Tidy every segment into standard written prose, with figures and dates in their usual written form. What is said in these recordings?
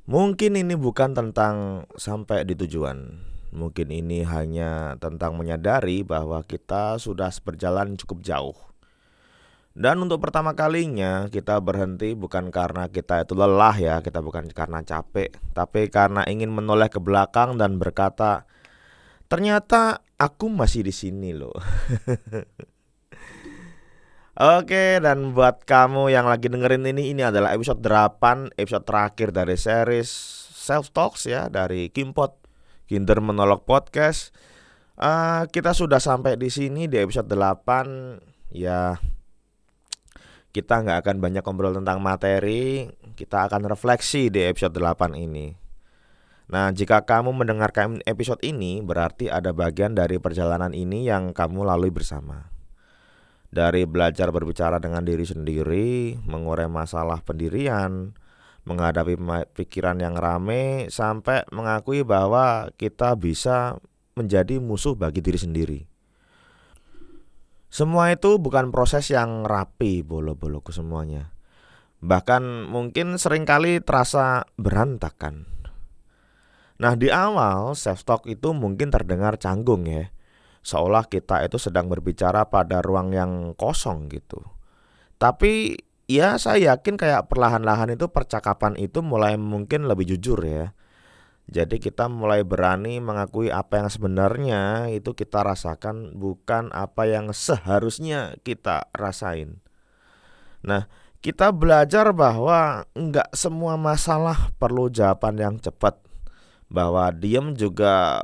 Mungkin ini bukan tentang sampai di tujuan. Mungkin ini hanya tentang menyadari bahwa kita sudah berjalan cukup jauh. Dan untuk pertama kalinya kita berhenti bukan karena kita itu lelah ya, kita bukan karena capek, tapi karena ingin menoleh ke belakang dan berkata, ternyata aku masih di sini loh. Oke, dan buat kamu yang lagi dengerin ini adalah episode 8, episode terakhir dari series Self Talks ya, dari Kimpot, Kinder Menolog Podcast. Kita sudah sampai di sini di episode 8. Ya, kita nggak akan banyak ngobrol tentang materi, kita akan refleksi di episode 8 ini. Nah, jika kamu mendengarkan episode ini, berarti ada bagian dari perjalanan ini yang kamu lalui bersama. Dari belajar berbicara dengan diri sendiri, mengurai masalah pendirian, menghadapi pikiran yang rame, sampai mengakui bahwa kita bisa menjadi musuh bagi diri sendiri. Semua itu bukan proses yang rapi bolo-boloku semuanya. Bahkan mungkin seringkali terasa berantakan. Nah, di awal self talk itu mungkin terdengar canggung ya. Seolah kita itu sedang berbicara pada ruang yang kosong gitu. Tapi ya saya yakin kayak perlahan-lahan itu percakapan itu mulai mungkin lebih jujur ya. Jadi kita mulai berani mengakui apa yang sebenarnya itu kita rasakan, bukan apa yang seharusnya kita rasain. Nah, kita belajar bahwa enggak semua masalah perlu jawaban yang cepat. Bahwa diam juga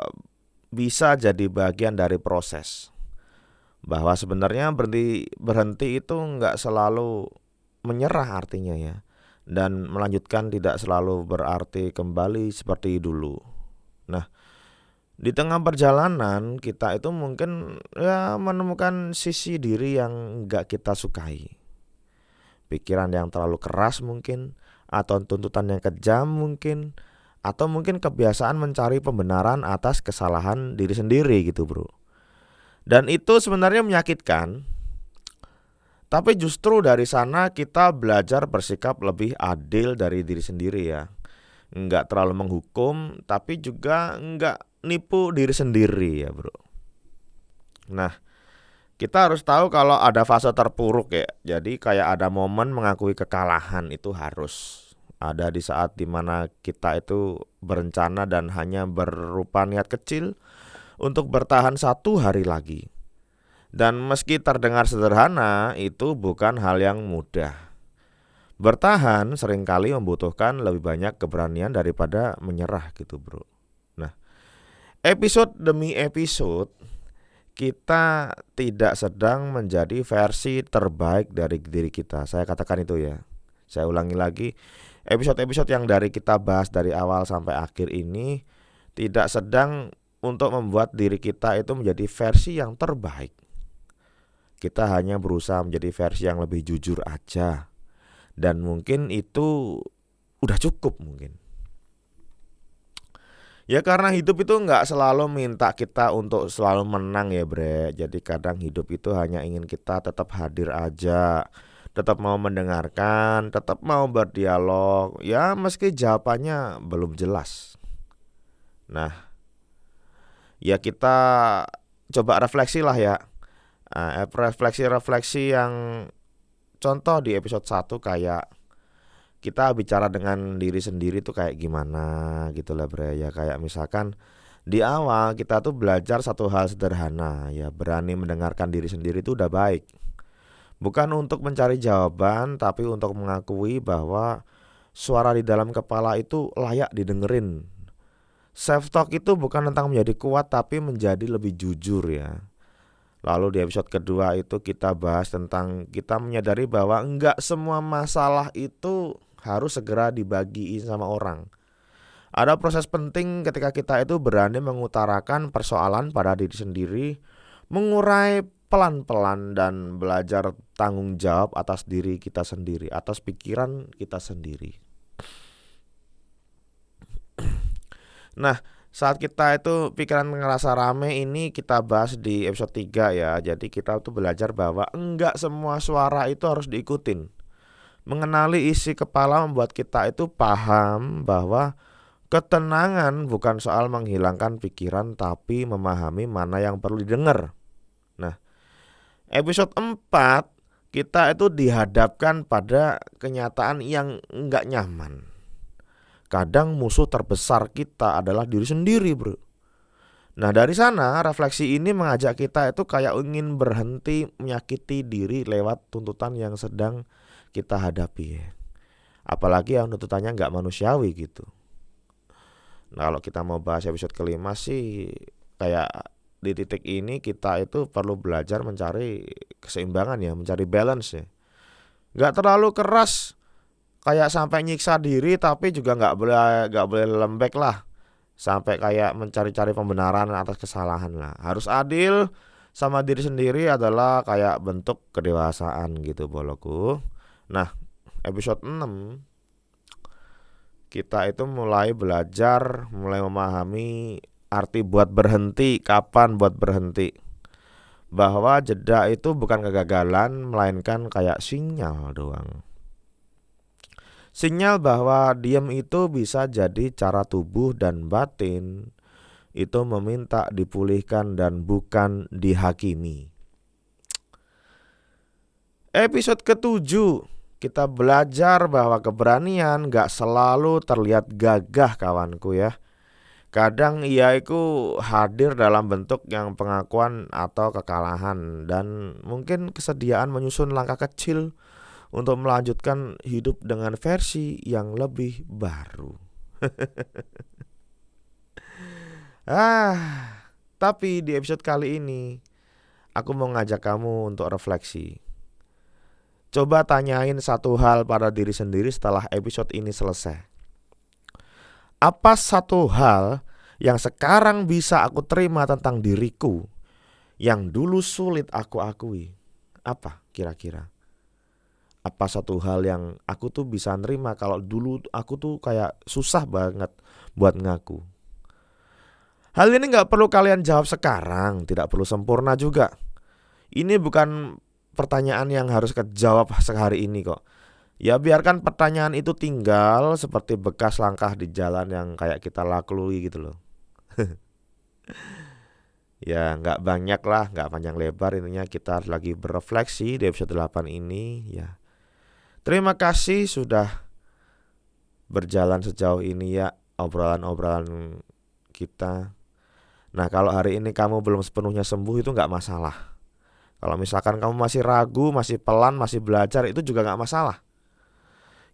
bisa jadi bagian dari proses. Bahwa sebenarnya berhenti itu nggak selalu menyerah artinya ya. Dan melanjutkan tidak selalu berarti kembali seperti dulu. Nah, di tengah perjalanan kita itu mungkin ya menemukan sisi diri yang nggak kita sukai. Pikiran yang terlalu keras mungkin, atau tuntutan yang kejam mungkin, atau mungkin kebiasaan mencari pembenaran atas kesalahan diri sendiri gitu bro. Dan itu sebenarnya menyakitkan. Tapi justru dari sana kita belajar bersikap lebih adil dari diri sendiri ya. Enggak terlalu menghukum, tapi juga enggak nipu diri sendiri ya bro. Nah, kita harus tahu kalau ada fase terpuruk ya. Jadi kayak ada momen mengakui kekalahan itu harus. Ada di saat dimana kita itu berencana dan hanya berupa niat kecil untuk bertahan 1 hari lagi. Dan meski terdengar sederhana, itu bukan hal yang mudah. Bertahan seringkali membutuhkan lebih banyak keberanian daripada menyerah gitu bro. Nah, episode demi episode kita tidak sedang menjadi versi terbaik dari diri kita. Saya katakan itu ya. Saya ulangi lagi, episode-episode yang dari kita bahas dari awal sampai akhir ini tidak sedang untuk membuat diri kita itu menjadi versi yang terbaik. Kita hanya berusaha menjadi versi yang lebih jujur aja. Dan mungkin itu udah cukup mungkin. Ya karena hidup itu gak selalu minta kita untuk selalu menang ya bre. Jadi kadang hidup itu hanya ingin kita tetap hadir aja, tetap mau mendengarkan, tetap mau berdialog. Ya meski jawabannya belum jelas. Nah, ya kita coba refleksi lah ya. Refleksi-refleksi yang contoh di episode 1 kayak kita bicara dengan diri sendiri tuh kayak gimana gitu lah bre. Ya kayak misalkan di awal kita tuh belajar satu hal sederhana ya, berani mendengarkan diri sendiri itu udah baik. Bukan untuk mencari jawaban, tapi untuk mengakui bahwa suara di dalam kepala itu layak didengerin. Self talk itu bukan tentang menjadi kuat, tapi menjadi lebih jujur ya. Lalu di episode kedua itu kita bahas tentang kita menyadari bahwa enggak semua masalah itu harus segera dibagiin sama orang. Ada proses penting ketika kita itu berani mengutarakan persoalan pada diri sendiri, mengurai pelan-pelan dan belajar tanggung jawab atas diri kita sendiri, atas pikiran kita sendiri. Nah, saat kita itu pikiran ngerasa rame ini kita bahas di episode 3 ya. Jadi kita tuh belajar bahwa enggak semua suara itu harus diikutin. Mengenali isi kepala membuat kita itu paham bahwa ketenangan bukan soal menghilangkan pikiran tapi memahami mana yang perlu didengar. Nah, episode 4 kita itu dihadapkan pada kenyataan yang enggak nyaman. Kadang musuh terbesar kita adalah diri sendiri, bro. Nah, dari sana refleksi ini mengajak kita itu kayak ingin berhenti menyakiti diri lewat tuntutan yang sedang kita hadapi ya. Apalagi yang tuntutannya nggak manusiawi gitu. Nah, kalau kita mau bahas episode kelima sih kayak di titik ini kita itu perlu belajar mencari keseimbangan ya, mencari balance ya. Nggak terlalu keras kayak sampai nyiksa diri, tapi juga nggak boleh lembek lah sampai kayak mencari-cari pembenaran atas kesalahan lah. Harus adil sama diri sendiri adalah kayak bentuk kedewasaan gitu boloku. Nah, episode 6 kita itu mulai belajar, mulai memahami arti buat berhenti, kapan buat berhenti. Bahwa jeda itu bukan kegagalan, melainkan kayak sinyal doang. Sinyal bahwa diam itu bisa jadi cara tubuh dan batin itu meminta dipulihkan dan bukan dihakimi. Episode ke-7 kita belajar bahwa keberanian gak selalu terlihat gagah kawanku ya. Kadang ia itu hadir dalam bentuk yang pengakuan atau kekalahan dan mungkin kesediaan menyusun langkah kecil untuk melanjutkan hidup dengan versi yang lebih baru. Tapi di episode kali ini aku mau ngajak kamu untuk refleksi. Coba tanyain satu hal pada diri sendiri setelah episode ini selesai. Apa satu hal yang sekarang bisa aku terima tentang diriku yang dulu sulit aku akui? Apa kira-kira? Apa satu hal yang aku tuh bisa nerima kalau dulu aku tuh kayak susah banget buat ngaku? Hal ini gak perlu kalian jawab sekarang, tidak perlu sempurna juga. Ini bukan pertanyaan yang harus kejawab sehari ini kok. Ya biarkan pertanyaan itu tinggal seperti bekas langkah di jalan yang kayak kita lalui gitu loh. Ya gak banyak lah, gak panjang lebar, intinya kita lagi berefleksi di episode 8 ini ya. Terima kasih sudah berjalan sejauh ini ya obrolan-obrolan kita. Nah, kalau hari ini kamu belum sepenuhnya sembuh itu gak masalah. Kalau misalkan kamu masih ragu, masih pelan, masih belajar, itu juga gak masalah.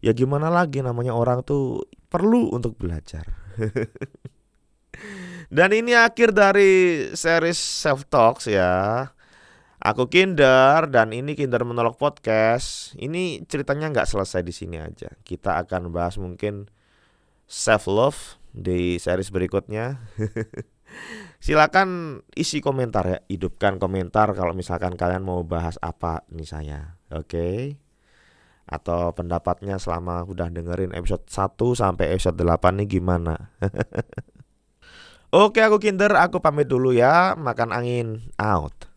Ya gimana lagi, namanya orang tuh perlu untuk belajar. Dan ini akhir dari series Self Talks ya. Aku Kinder dan ini Kinder Monolog Podcast. Ini ceritanya nggak selesai di sini aja. Kita akan bahas mungkin self love di series berikutnya. Silakan isi komentar ya, hidupkan komentar kalau misalkan kalian mau bahas apa nih saya. Oke. Atau pendapatnya selama udah dengerin episode 1 sampai episode 8 nih gimana? Oke, aku Kinder, aku pamit dulu ya. Makan angin out.